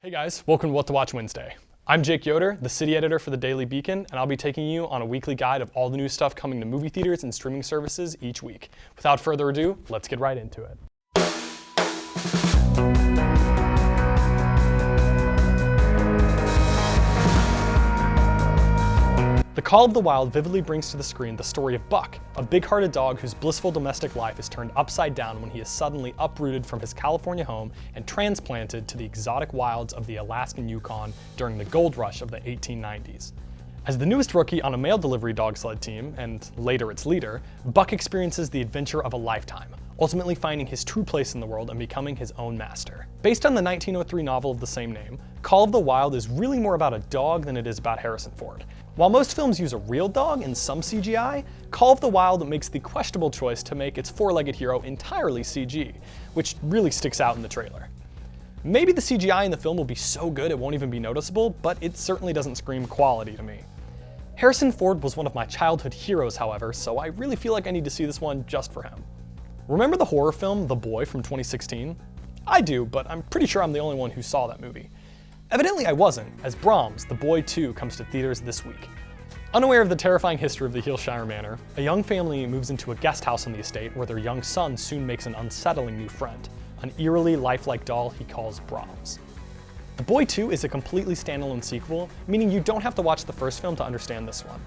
Hey guys, welcome to What to Watch Wednesday. I'm Jake Yoder, the city editor for the Daily Beacon, and I'll be taking you on a weekly guide of all the new stuff coming to movie theaters and streaming services each week. Without further ado, let's get right into it. The Call of the Wild vividly brings to the screen the story of Buck, a big-hearted dog whose blissful domestic life is turned upside down when he is suddenly uprooted from his California home and transplanted to the exotic wilds of the Alaskan Yukon during the gold rush of the 1890s. As the newest rookie on a mail delivery dog sled team, and later its leader, Buck experiences the adventure of a lifetime, ultimately finding his true place in the world and becoming his own master. Based on the 1903 novel of the same name, Call of the Wild is really more about a dog than it is about Harrison Ford. While most films use a real dog and some CGI, Call of the Wild makes the questionable choice to make its four-legged hero entirely CG, which really sticks out in the trailer. Maybe the CGI in the film will be so good it won't even be noticeable, but it certainly doesn't scream quality to me. Harrison Ford was one of my childhood heroes, however, so I really feel like I need to see this one just for him. Remember the horror film The Boy from 2016? I do, but I'm pretty sure I'm the only one who saw that movie. Evidently I wasn't, as Brahms, The Boy 2 comes to theaters this week. Unaware of the terrifying history of the Hillshire Manor, a young family moves into a guest house on the estate where their young son soon makes an unsettling new friend, an eerily lifelike doll he calls Brahms. The Boy 2 is a completely standalone sequel, meaning you don't have to watch the first film to understand this one.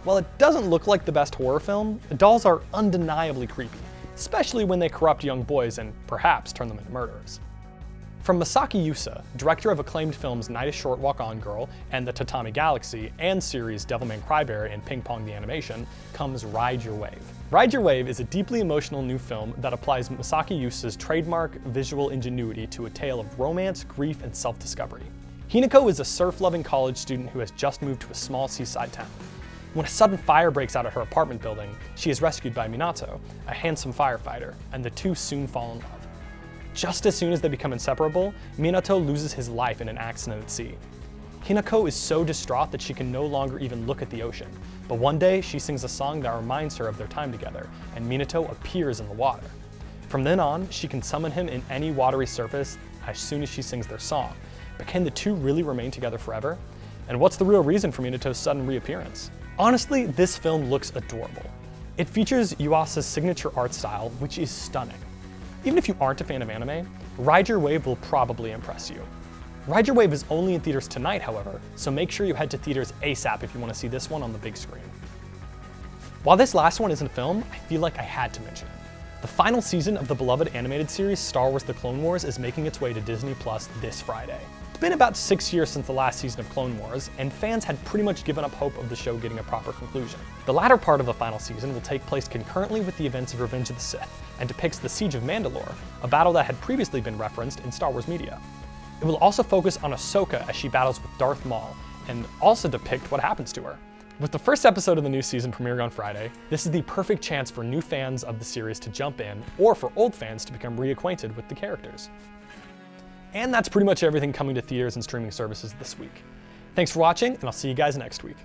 While it doesn't look like the best horror film, the dolls are undeniably creepy, especially when they corrupt young boys and perhaps turn them into murderers. From Masaki Yusa, director of acclaimed films Night is Short, Walk On Girl and The Tatami Galaxy and series Devilman Cryberry and Ping Pong the Animation, comes Ride Your Wave. Ride Your Wave is a deeply emotional new film that applies Masaki Yusa's trademark visual ingenuity to a tale of romance, grief, and self-discovery. Hinako is a surf-loving college student who has just moved to a small seaside town. When a sudden fire breaks out at her apartment building, she is rescued by Minato, a handsome firefighter, and the two soon fall in love. Just as soon as they become inseparable, Minato loses his life in an accident at sea. Hinako is so distraught that she can no longer even look at the ocean, but one day she sings a song that reminds her of their time together, and Minato appears in the water. From then on, she can summon him in any watery surface as soon as she sings their song. But can the two really remain together forever? And what's the real reason for Minato's sudden reappearance? Honestly, this film looks adorable. It features Yuasa's signature art style, which is stunning. Even if you aren't a fan of anime, Ride Your Wave will probably impress you. Ride Your Wave is only in theaters tonight, however, so make sure you head to theaters ASAP if you want to see this one on the big screen. While this last one isn't a film, I feel like I had to mention it. The final season of the beloved animated series Star Wars The Clone Wars is making its way to Disney Plus this Friday. It's been about 6 years since the last season of Clone Wars, and fans had pretty much given up hope of the show getting a proper conclusion. The latter part of the final season will take place concurrently with the events of Revenge of the Sith, and depicts the Siege of Mandalore, a battle that had previously been referenced in Star Wars media. It will also focus on Ahsoka as she battles with Darth Maul, and also depict what happens to her. With the first episode of the new season premiering on Friday, this is the perfect chance for new fans of the series to jump in, or for old fans to become reacquainted with the characters. And that's pretty much everything coming to theaters and streaming services this week. Thanks for watching, and I'll see you guys next week.